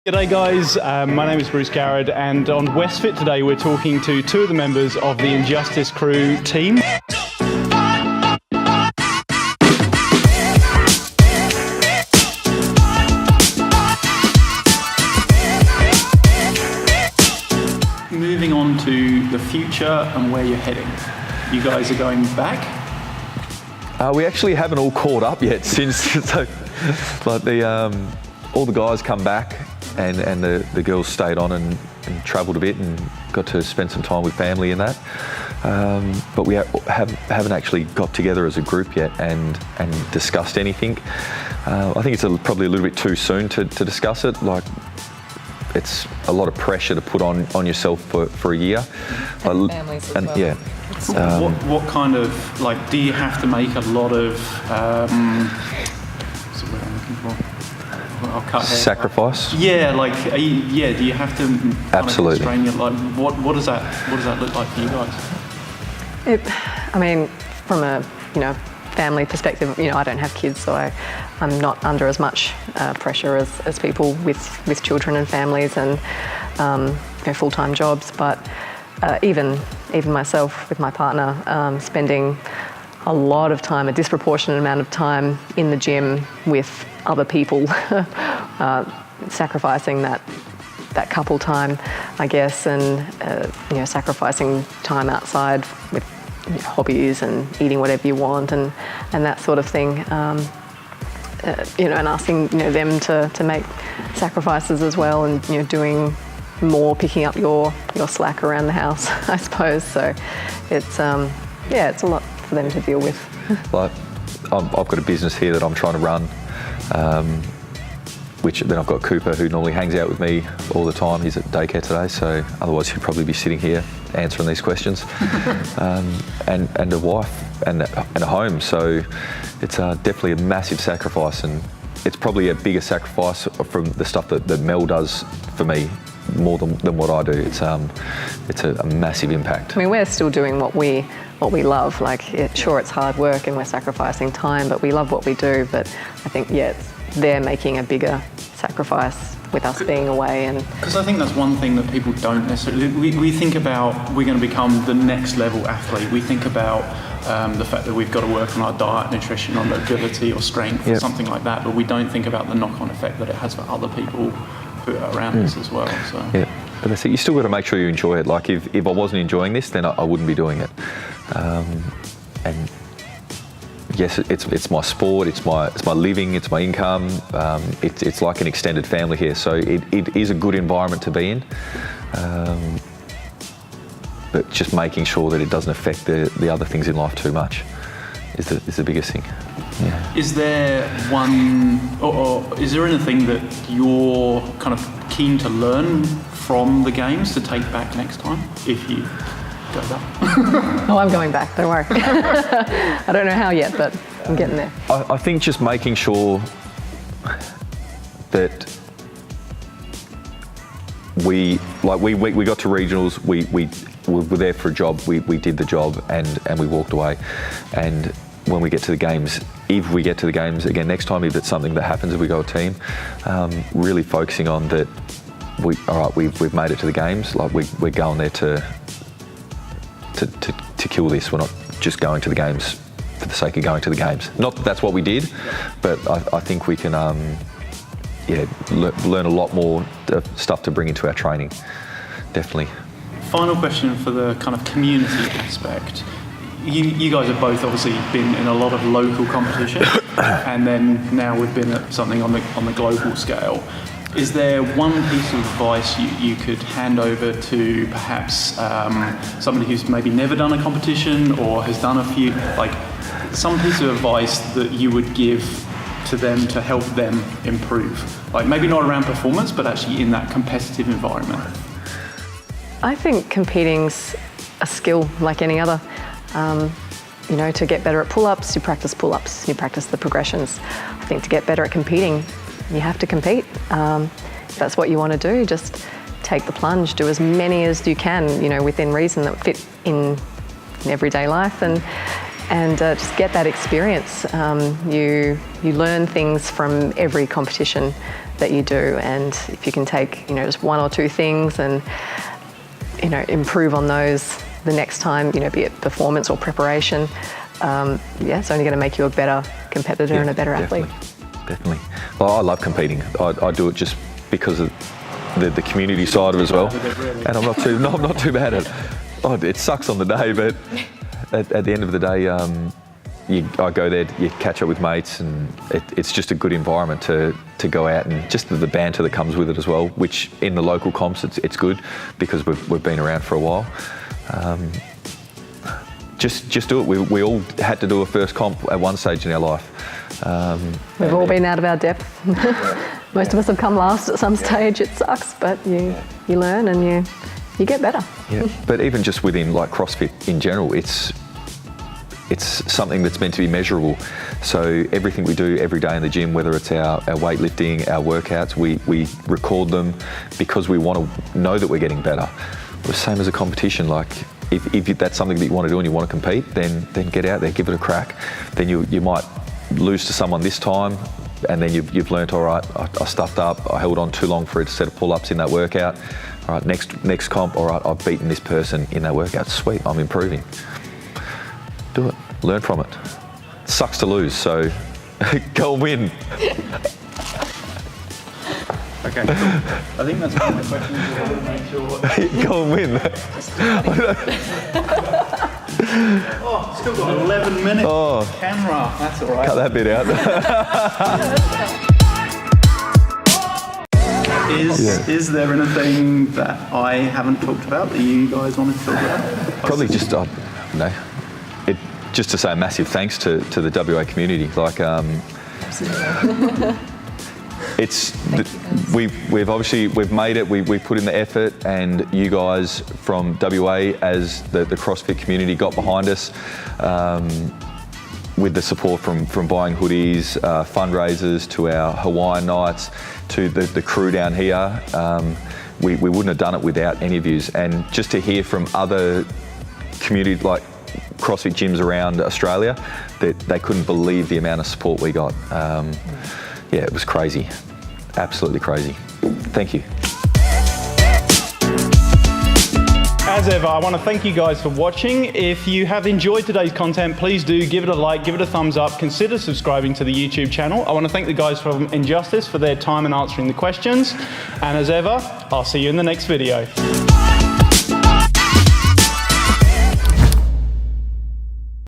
G'day guys, my name is Bruce Garrett, and on Westfit today we're talking to two of the members of the Injustice crew team. Moving on to the future and where you're heading. You guys are going back? We actually haven't all caught up yet since all the guys come back and the girls stayed on and travelled a bit and got to spend some time with family and that. But we haven't actually got together as a group yet and discussed anything. I think it's probably a little bit too soon to discuss it. Like, it's a lot of pressure to put on yourself for a year. And families as well. Yeah. What kind of, like, do you have to make a lot of, what's the word I'm looking for? I'll cut here. Sacrifice? Yeah, like, do you have to kind Absolutely. of constrain your life? What does that look like for you guys? From a family perspective, I don't have kids, so I'm not under as much pressure as people with children and families and full-time jobs. But even myself with my partner, spending a lot of time, a disproportionate amount of time in the gym with other people, sacrificing that couple time, I guess, and sacrificing time outside with hobbies and eating whatever you want and that sort of thing, and asking them to make sacrifices as well, and doing more, picking up your slack around the house, I suppose. So it's it's a lot for them to deal with. Like, I've got a business here that I'm trying to run, which then I've got Cooper, who normally hangs out with me all the time. He's at daycare today, so otherwise he'd probably be sitting here answering these questions. And a wife and a home, so it's definitely a massive sacrifice, and it's probably a bigger sacrifice from the stuff that Mel does for me more than what I do. It's a massive impact. I mean, we're still doing what we love. Like, sure, it's hard work and we're sacrificing time, but we love what we do. But I think, they're making a bigger sacrifice with us being away. And because I think that's one thing that people don't necessarily, we think about, we're going to become the next level athlete. We think about the fact that we've got to work on our diet, nutrition, or mobility or strength or something like that, but we don't think about the knock-on effect that it has for other people who are around us as well. So. Yeah, but that's it. You still got to make sure you enjoy it. Like, if I wasn't enjoying this, then I wouldn't be doing it. And yes, it's my sport, it's my living, it's my income. It's like an extended family here, so it is a good environment to be in. But just making sure that it doesn't affect the other things in life too much is the biggest thing. Yeah. Is there one, or is there anything that you're kind of keen to learn from the games to take back next time, if you go back? Oh, I'm going back, don't worry. I don't know how yet, but I'm getting there. I think just making sure that we got to regionals, we were there for a job, we did the job and we walked away. And when we get to the games, if we get to the games again next time, if it's something that happens, if we go a team, really focusing on that, we've made it to the games, like we're going there to kill this. We're not just going to the games for the sake of going to the games. Not that that's what we did, but I think we can learn a lot more stuff to bring into our training, definitely. Final question for the kind of community aspect. You guys have both obviously been in a lot of local competition, and then now we've been at something on the global scale. Is there one piece of advice you could hand over to perhaps somebody who's maybe never done a competition or has done a few, like some piece of advice that you would give to them to help them improve? Like, maybe not around performance, but actually in that competitive environment. I think competing's a skill like any other. To get better at pull-ups, you practice pull-ups, you practice the progressions. I think to get better at competing, you have to compete. If that's what you want to do, just take the plunge, do as many as you can, within reason, that fit in everyday life, and just get that experience. You learn things from every competition that you do, and if you can take, you know, just one or two things and, you know, improve on those the next time, you know, be it performance or preparation, it's only going to make you a better competitor and a better athlete. Definitely. Well, I love competing. I do it just because of the community side of it as well, and I'm not too bad at it. Oh, it sucks on the day, but at the end of the day, I go there, you catch up with mates, and it's just a good environment to go out, and just the banter that comes with it as well, which in the local comps it's good because we've been around for a while. Just do it. We all had to do a first comp at one stage in our life. We've all been out of our depth. Most of us have come last at some stage. It sucks, but you learn and you get better. Yeah, but even just within like CrossFit in general, it's something that's meant to be measurable. So everything we do every day in the gym, whether it's our weightlifting, our workouts, we record them because we want to know that we're getting better. The same as a competition. Like if that's something that you want to do and you want to compete, then get out there, give it a crack. Then you might lose to someone this time, and then you've learnt, all right, I stuffed up, I held on too long for a set of pull-ups in that workout. All right, next comp, all right, I've beaten this person in that workout. Sweet, I'm improving. Do it, learn from it. Sucks to lose, so go and win. Okay, cool. I think that's one of the questions we have to make sure. Go and win. Oh, still got 11 minutes. Oh. Camera, that's all right. Cut that bit out. Is there anything that I haven't talked about that you guys wanted to talk about? Probably just, just to say a massive thanks to the WA community. Like, we've made it. We put in the effort, and you guys from WA as the CrossFit community got behind us with the support from buying hoodies, fundraisers, to our Hawaiian nights, to the crew down here. We wouldn't have done it without any of you. And just to hear from other community like CrossFit gyms around Australia, that they couldn't believe the amount of support we got. It was crazy. Absolutely crazy. Thank you. As ever, I want to thank you guys for watching. If you have enjoyed today's content, please do give it a like, give it a thumbs up, consider subscribing to the YouTube channel. I want to thank the guys from Injustice for their time in answering the questions. And as ever, I'll see you in the next video.